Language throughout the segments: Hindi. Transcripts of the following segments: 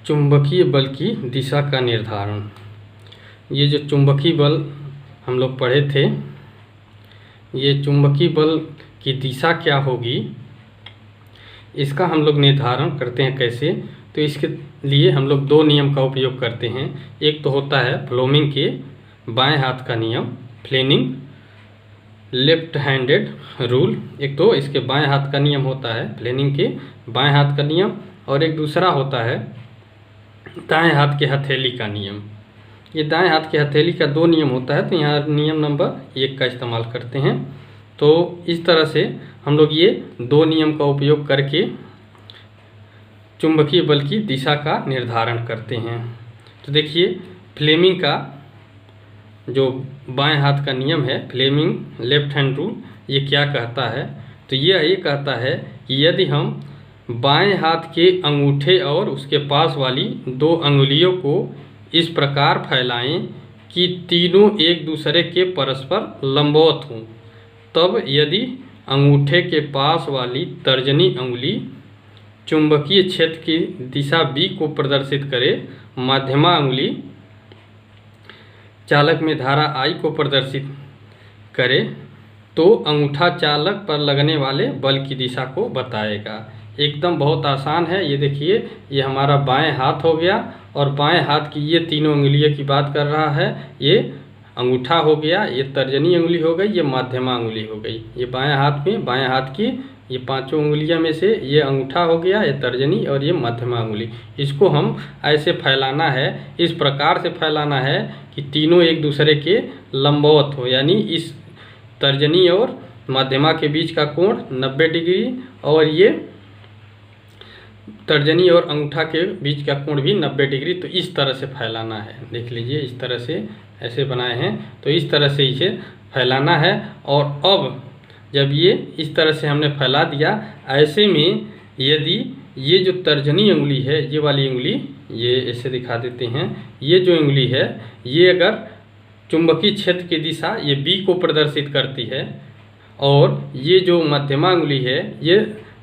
चुंबकीय बल की दिशा का निर्धारण। ये जो चुंबकीय बल हम लोग पढ़े थे, ये चुंबकीय बल की दिशा क्या होगी, इसका हम लोग निर्धारण करते हैं कैसे। तो इसके लिए हम लोग दो नियम का उपयोग करते हैं। एक तो होता है फ्लेमिंग के बाएं हाथ का नियम, फ्लेमिंग लेफ्ट हैंडेड रूल। एक तो इसके बाएं हाथ का नियम होता है, फ्लेमिंग के बाएं हाथ का नियम, और एक दूसरा होता है दाएं हाथ के हथेली का नियम। ये दाएं हाथ के हथेली का दो नियम होता है, तो यहाँ नियम नंबर 1 का इस्तेमाल करते हैं। तो इस तरह से हम लोग ये दो नियम का उपयोग करके चुंबकीय बल की दिशा का निर्धारण करते हैं। तो देखिए, फ्लेमिंग का जो बाएं हाथ का नियम है, फ्लेमिंग लेफ्ट हैंड रूल, ये क्या कहता है। तो ये कहता है कि यदि हम बाएं हाथ के अंगूठे और उसके पास वाली दो अंगुलियों को इस प्रकार फैलाएं कि तीनों एक दूसरे के परस्पर लंबवत हों, तब यदि अंगूठे के पास वाली तर्जनी अंगुली चुंबकीय क्षेत्र की दिशा B को प्रदर्शित करे, मध्यमा अंगुली चालक में धारा I को प्रदर्शित करे, तो अंगूठा चालक पर लगने वाले बल की दिशा को बताएगा। एकदम बहुत आसान है। ये देखिए, ये हमारा बाएं हाथ हो गया, और बाएं हाथ की ये तीनों अंगुलियों की बात कर रहा है। ये अंगूठा हो गया, ये तर्जनी अंगुली हो गई, ये मध्यमा अंगुली हो गई। ये बाएं हाथ में, बाएं हाथ की ये पांचों उंगलियों में से ये अंगूठा हो गया, ये तर्जनी और ये मध्यमा अंगुली। इसको हम ऐसे फैलाना है, इस प्रकार से फैलाना है कि तीनों एक दूसरे के लंबवत हो, यानी इस तर्जनी और मध्यमा के बीच का कोण 90 डिग्री, और ये तर्जनी और अंगूठा के बीच का कोण भी 90 डिग्री। तो इस तरह से फैलाना है। देख लीजिए, इस तरह से ऐसे बनाए हैं, तो इस तरह से इसे फैलाना है। और अब जब ये इस तरह से हमने फैला दिया, ऐसे में यदि ये जो तर्जनी अंगुली है, ये वाली अंगुली, ये ऐसे दिखा देते हैं, ये जो अंगुली है, ये अगर चुंबकीय क्षेत्र की दिशा ये B को प्रदर्शित करती है, और ये जो मध्यमा अंगुली है ये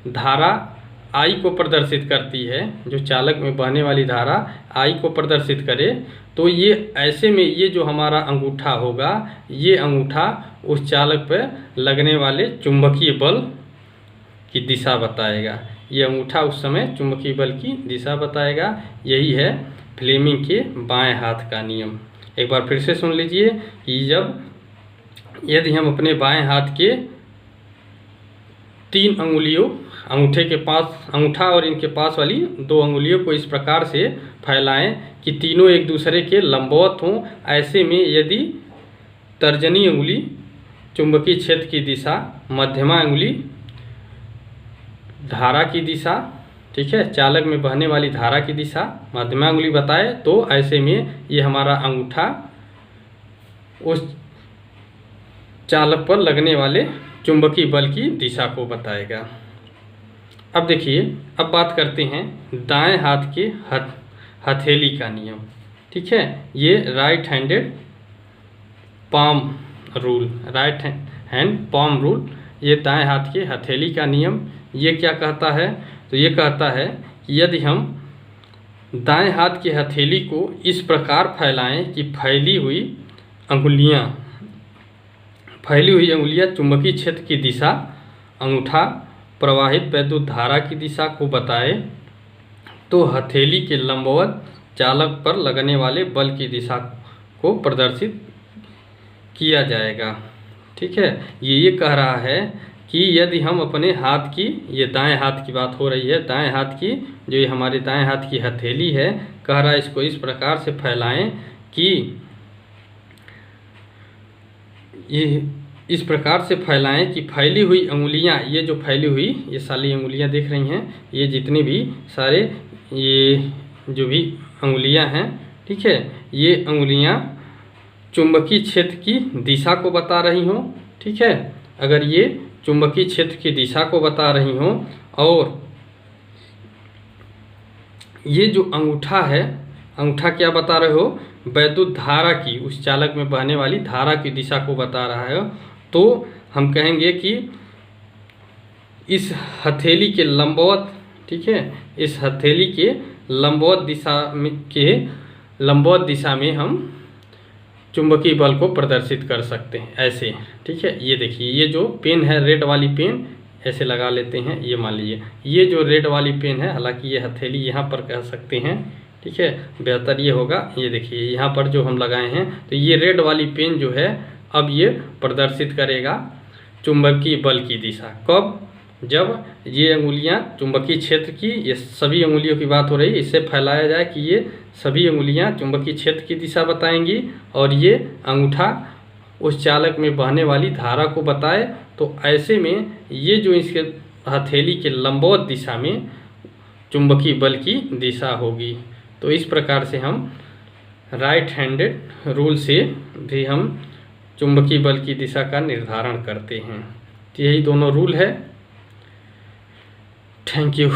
धारा I को प्रदर्शित करती है, जो चालक में बहने वाली धारा I को प्रदर्शित करे, तो ये ऐसे में ये जो हमारा अंगूठा होगा, ये अंगूठा उस चालक पर लगने वाले चुंबकीय बल की दिशा बताएगा। ये अंगूठा उस समय चुंबकीय बल की दिशा बताएगा। यही है फ्लेमिंग के बाएं हाथ का नियम। एक बार फिर से सुन लीजिए कि यदि हम अपने बाएं हाथ के 3 अंगुलियों, अंगूठे के पास, अंगूठा और इनके पास वाली 2 अंगुलियों को इस प्रकार से फैलाएं कि तीनों एक दूसरे के लंबवत हों, ऐसे में यदि तर्जनी अंगुली चुंबकीय क्षेत्र की दिशा, मध्यमा अंगुली धारा की दिशा, ठीक है, चालक में बहने वाली धारा की दिशा मध्यमा अंगुली बताए, तो ऐसे में ये हमारा अंगूठा उस चालक पर लगने वाले चुंबकीय बल की दिशा को बताएगा। अब देखिए, अब बात करते हैं दाएं हाथ के हथेली का नियम। ठीक है, ये right handed palm rule, right hand palm rule, ये दाएं हाथ के हथेली का नियम। ये क्या कहता है, तो ये कहता है कि यदि हम दाएं हाथ की हथेली को इस प्रकार फैलाएं कि फैली हुई अंगुलियां चुंबकीय क्षेत्र की दिशा, अंगूठा प्रवाहित वैद्युत धारा की दिशा को बताए, तो हथेली के लंबवत चालक पर लगने वाले बल की दिशा को प्रदर्शित किया जाएगा। ठीक है, ये कह रहा है कि यदि हम अपने हाथ की, ये दाएं हाथ की बात हो रही है, दाएं हाथ की जो ये हमारे दाएं हाथ की हथेली है, कह रहा है इसको इस प्रकार से फैलाएं कि इस प्रकार से फैलाएं कि फैली हुई अंगुलियां, ये जो फैली हुई ये सारी अंगुलियां दिख रही हैं, ये जितनी भी सारे ये जो भी अंगुलियां हैं, ठीक है, ये अंगुलियां चुंबकीय क्षेत्र की दिशा को बता रही हों। ठीक है, अगर ये चुंबकीय क्षेत्र की दिशा को बता रही हों, और ये जो अंगूठा है, अंगूठा क्या बता रहे हो, वैद्युत धारा की, उस चालक में बहने वाली धारा की दिशा को बता रहा है, तो हम कहेंगे कि इस हथेली के लंबवत, ठीक है, इस हथेली के लंबवत दिशा में हम चुंबकीय बल को प्रदर्शित कर सकते हैं ऐसे। ठीक है, ये देखिए, ये जो पेन है, रेड वाली पेन ऐसे लगा लेते हैं। ये मान लीजिए ये जो रेड वाली पेन है, हालांकि ये हथेली यहाँ पर कह सकते हैं। ठीक है, बेहतर ये होगा। ये देखिए यहाँ पर जो हम लगाए हैं, तो ये रेड वाली पेन जो है अब ये प्रदर्शित करेगा चुंबकीय बल की दिशा। कब? जब ये अंगुलियां चुंबकीय क्षेत्र की, ये सभी अंगुलियों की बात हो रही है, इससे फैलाया जाए कि ये सभी अंगुलियां चुंबकीय क्षेत्र की दिशा बताएंगी और ये अंगूठा उस चालक में बहने वाली धारा को बताए। तो ऐसे में ये जो इसके हथेली के लंबवत दिशा में चुंबकीय बल की दिशा होगी। तो इस प्रकार से हम राइट हैंडेड रूल से भी हम चुंबकीय बल की दिशा का निर्धारण करते हैं। तो यही दोनों रूल है। Thank you.